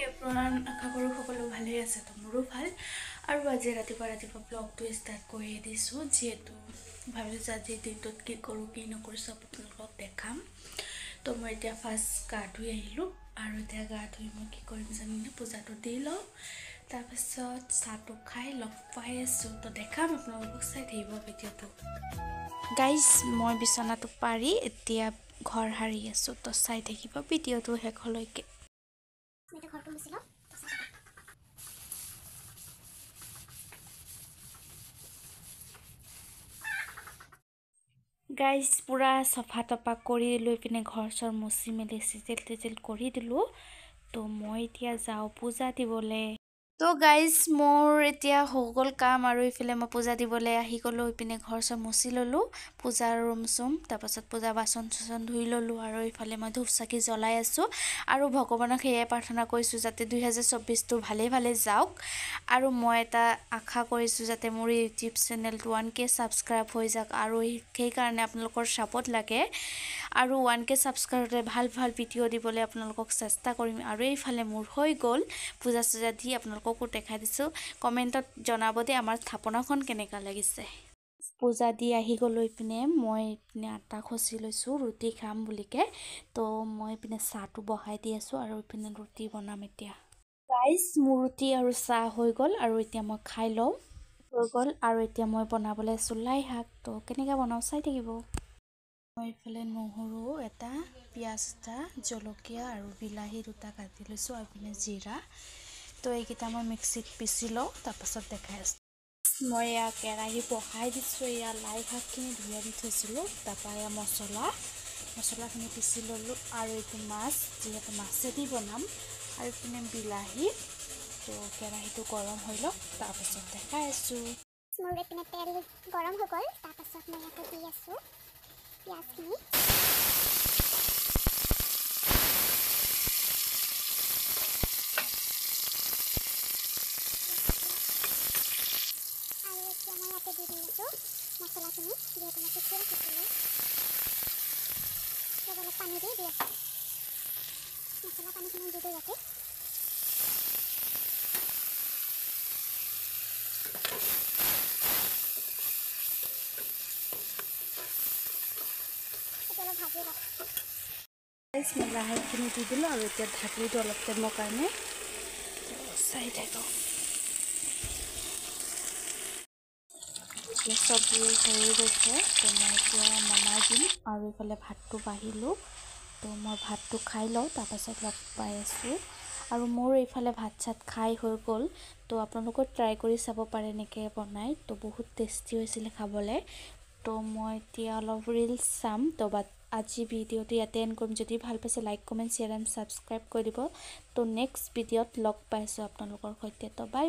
apron আশা কৰোঁ সকলো ভালেই আছে তো মোৰো ভাল আৰু আজি ৰাতিপুৱা ব্লগটো ষ্টাৰ্ট কৰি দিছোঁ যিহেতু ভাবিছোঁ যে আজি দিনটোত কি কৰোঁ কি নকৰোঁ চব আপোনালোকক দেখাম তো মই এতিয়া ফাৰ্ষ্ট গা ধুই আহিলোঁ আৰু এতিয়া গা ধুই মই কি কৰিম জানিলে পূজাটো দি লওঁ তাৰপিছত চাহটো খাই লগ পাই আছোঁ তো দেখাম আপোনালোকক চাই থাকিব ভিডিঅ'টো গাইজ মই বিচনাটো পাৰি এতিয়া ঘৰ সাৰি আছোঁ তো চাই থাকিব ভিডিঅ'টো শেষলৈকে গাইজ পুৰা চফা তফা কৰি লৈ পিনে ঘৰ চৰ মচি মেলি চিজিল কৰি দিলোঁ তো মই এতিয়া যাওঁ পূজা দিবলৈ তো গাইজ মোৰ এতিয়া হৈ গ'ল কাম আৰু এইফালে মই পূজা দিবলৈ আহি গ'লোঁ এইপিনে ঘৰ চৰ মচি ল'লোঁ পূজাৰ ৰুম চুম তাৰপাছত পূজা বাচন চাচন ধুই ল'লোঁ আৰু এইফালে মই ধূপ চাকি জ্বলাই আছোঁ আৰু ভগৱানক সেয়াই প্ৰাৰ্থনা কৰিছোঁ যাতে 2024টো ভালে যাওক আৰু মই এটা আশা কৰিছোঁ যাতে মোৰ ইউটিউব চেনেলটো 1K ছাবস্ক্ৰাইব হৈ যাওক আৰু সেইকাৰণে আপোনালোকৰ ছাপোৰ্ট লাগে আৰু 1K ছাবস্ক্ৰাইব হ'লে ভাল ভিডিঅ' দিবলৈ আপোনালোকক চেষ্টা কৰিম আৰু এইফালে মোৰ হৈ গ'ল পূজা চূজা দি আপোনালোককো দেখাই দিছোঁ কমেণ্টত জনাব দেই আমাৰ স্থাপনাখন কেনেকুৱা লাগিছে পূজা দি আহি গ'লৈ পিনে মই পিনে আটা খচি লৈছোঁ ৰুটি খাম বুলিকে তো মই পিনে চাহটো বহাই দি আছোঁ আৰু পিনে ৰুটি বনাম এতিয়া গাইজ মোৰ ৰুটি আৰু চাহ হৈ গ'ল আৰু এতিয়া মই খাই লওঁ হৈ গ'ল আৰু এতিয়া মই বনাবলৈ আছোঁ লাই শাক তো কেনেকৈ বনাওঁ চাই থাকিব মই এইফালে নহৰু এটা পিঁয়াজ এটা জলকীয়া আৰু বিলাহী দুটা কাটি লৈছোঁ আৰু পিনে জিৰা তো এইকেইটা মই মিক্সিত পিচি লওঁ তাৰপাছত দেখাই আছোঁ মই এয়া কেৰাহী বহাই দিছোঁ এয়া লাই শাকখিনি ধুই দি থৈছিলোঁ তাৰপৰা এয়া মছলাখিনি পিচি ল'লোঁ আৰু এইটো মাছ যিহেতু মাছেদি বনাম আৰু পিনে বিলাহী তো কেৰাহীটো গৰম হৈ লওক তাৰপাছত দেখাই আছোঁ মোৰ এইপিনে তেল গৰম হৈ গ'ল তাৰপাছত মই ইয়াতে দি আছোঁ পিঁয়াজখিনি আৰু এতিয়া মই ইয়াতে দি আছোঁ মছলাখিনি যিহেতু মই পিছি ৰাখিছিলোঁ অলপ পানী দি আছোঁ মছলা পানীখিনি দি দিওঁ ইয়াতে অলপ ভাজি লওঁ মই লাহেখিনি দি দিলোঁ আৰু এতিয়া ঢাকি দিওঁ অলপ টাইমৰ কাৰণে চাই থাকক এতিয়া চব্জি হৈ গৈছে তো মই এতিয়া নমাই দিম আৰু এইফালে ভাতটো বাঢ়িলোঁ তো মই ভাতটো খাই লওঁ তাৰপাছত লগ পাই আছোঁ আৰু মোৰ এইফালে ভাত চাত খাই হৈ গ'ল তো আপোনালোকেও ট্ৰাই কৰি চাব পাৰে এনেকৈ বনাই তো বহুত টেষ্টি হৈছিলে খাবলৈ তো মই এতিয়া অলপ ৰিলচ চাম তো আজি ভিডিঅ'টো ইয়াতে এণ্ড কৰিম যদি ভাল পাইছে like comment share and subscribe কৰি দিব তো নেক্সট ভিডিঅ'ত লগ পাইছোঁ আপোনালোকৰ সৈতে তো বাই